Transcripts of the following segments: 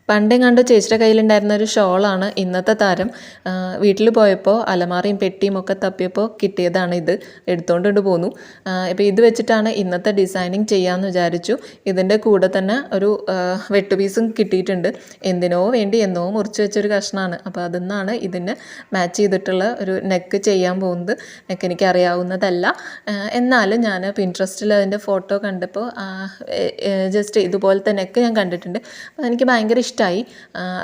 പണ്ടെങ്ങാണ്ട് ചേച്ചിയുടെ കയ്യിലുണ്ടായിരുന്ന ഒരു ഷോളാണ് ഇന്നത്തെ താരം. വീട്ടിൽ പോയപ്പോൾ അലമാറയും പെട്ടിയും ഒക്കെ തപ്പിയപ്പോൾ കിട്ടിയതാണ് ഇത്. എടുത്തുകൊണ്ട് പോന്നു. ഇപ്പോൾ ഇത് വെച്ചിട്ടാണ് ഇന്നത്തെ ഡിസൈനിങ് ചെയ്യാമെന്ന് വിചാരിച്ചു. ഇതിൻ്റെ കൂടെ തന്നെ ഒരു വെട്ടുപീസും കിട്ടിയിട്ടുണ്ട്. എന്തിനോ വേണ്ടി എന്നോ മുറിച്ച് വെച്ചൊരു കഷ്ണമാണ്. അപ്പോൾ അതിൽ നിന്നാണ് ഇതിന് മാച്ച് ചെയ്തിട്ടുള്ള ഒരു നെക്ക് ചെയ്യാൻ പോകുന്നത്. നെക്ക് എനിക്ക് അറിയാവുന്നതല്ല, എന്നാലും ഞാൻ പിൻട്രസ്റ്റിൽ അതിൻ്റെ ഫോട്ടോ കണ്ടപ്പോൾ ജസ്റ്റ് ഇതുപോലത്തെ നെക്ക് ഞാൻ കണ്ടിട്ടുണ്ട്. അപ്പോൾ എനിക്ക് ഭയങ്കര ഇഷ്ടമായി.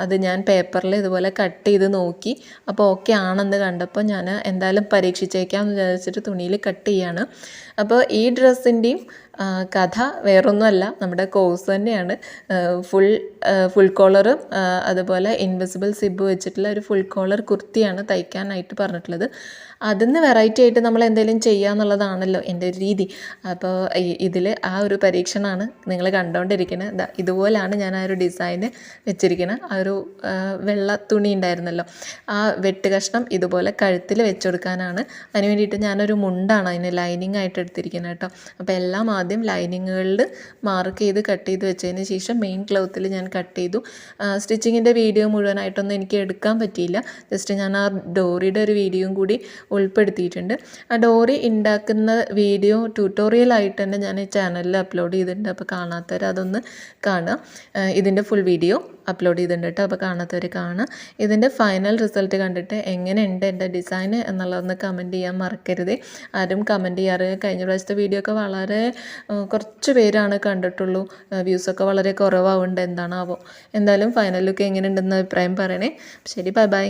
അത് ഞാൻ പേപ്പറിൽ ഇതുപോലെ കട്ട് ചെയ്ത് നോക്കി. അപ്പോൾ ഓക്കെ ആണെന്ന് കണ്ടപ്പോൾ ഞാൻ എന്തായാലും പരീക്ഷിച്ചേക്കാമെന്ന് വിചാരിച്ചിട്ട് തുണിയിൽ കട്ട് ചെയ്യാണ്. അപ്പോൾ ഈ ഡ്രസ്സിൻ്റെയും കഥ വേറൊന്നുമല്ല, നമ്മുടെ കോഴ്സ് തന്നെയാണ്. ഫുൾ കോളറും അതുപോലെ ഇൻവിസിബിൾ സിബ് വെച്ചിട്ടുള്ള ഒരു ഫുൾ കോളർ കുർത്തിയാണ് തയ്ക്കാനായിട്ട് പറഞ്ഞിട്ടുള്ളത്. അതിന്ന് വെറൈറ്റി ആയിട്ട് നമ്മൾ എന്തെങ്കിലും ചെയ്യുക എന്നുള്ളതാണല്ലോ എൻ്റെ ഒരു രീതി. അപ്പോൾ ഇതിൽ ആ ഒരു പരീക്ഷണമാണ് നിങ്ങൾ കണ്ടുകൊണ്ടിരിക്കുന്നത്. ഇതുപോലെയാണ് ഞാൻ ആ ഒരു ഡിസൈന് വെച്ചിരിക്കുന്നത്. ആ ഒരു വെള്ള തുണി ഉണ്ടായിരുന്നല്ലോ, ആ വെട്ട് കഷ്ണം ഇതുപോലെ കഴുത്തിൽ വെച്ച് കൊടുക്കാനാണ്. അതിന് വേണ്ടിയിട്ട് ഞാനൊരു മുണ്ടാണ് അതിന് ലൈനിങ് ആയിട്ട് എടുത്തിരിക്കുന്നത് കേട്ടോ. അപ്പോൾ എല്ലാം ആദ്യം ലൈനിങ്ങുകളിൽ മാർക്ക് ചെയ്ത് കട്ട് ചെയ്ത് വെച്ചതിന് ശേഷം മെയിൻ ക്ലോത്തിൽ ഞാൻ കട്ട് ചെയ്തു. സ്റ്റിച്ചിങ്ങിൻ്റെ വീഡിയോ മുഴുവനായിട്ടൊന്നും എനിക്ക് എടുക്കാൻ പറ്റിയില്ല. ജസ്റ്റ് ഞാൻ ആ ഡോറിയുടെ ഒരു വീഡിയോയും കൂടി ഉൾപ്പെടുത്തിയിട്ടുണ്ട്. ആ ഡോറി ഉണ്ടാക്കുന്ന വീഡിയോ ട്യൂട്ടോറിയലായിട്ട് തന്നെ ഞാൻ ഈ ചാനലിൽ അപ്ലോഡ് ചെയ്തിട്ടുണ്ട്. അപ്പോൾ കാണാത്തവർ അതൊന്ന് കാണുക. ഇതിൻ്റെ ഫുൾ വീഡിയോ അപ്ലോഡ് ചെയ്തിട്ടുണ്ട് കേട്ടോ. അപ്പോൾ കാണാത്തവർ കാണുക. ഇതിൻ്റെ ഫൈനൽ റിസൾട്ട് കണ്ടിട്ട് എങ്ങനെയുണ്ട് എൻ്റെ ഡിസൈൻ എന്നുള്ളതൊന്ന് കമൻറ്റ് ചെയ്യാൻ മറക്കരുത്. ആരും കമൻറ്റ് ചെയ്യാറ്. കഴിഞ്ഞ പ്രാവശ്യത്തെ വീഡിയോ ഒക്കെ വളരെ കുറച്ച് പേരാണ് കണ്ടിട്ടുള്ളൂ. വ്യൂസൊക്കെ വളരെ കുറവാവുന്നുണ്ട്. എന്താണാവോ. എന്തായാലും ഫൈനൽ ലുക്ക് എങ്ങനെയുണ്ടെന്ന് അഭിപ്രായം പറയണേ. ശരി, ബൈ ബൈ.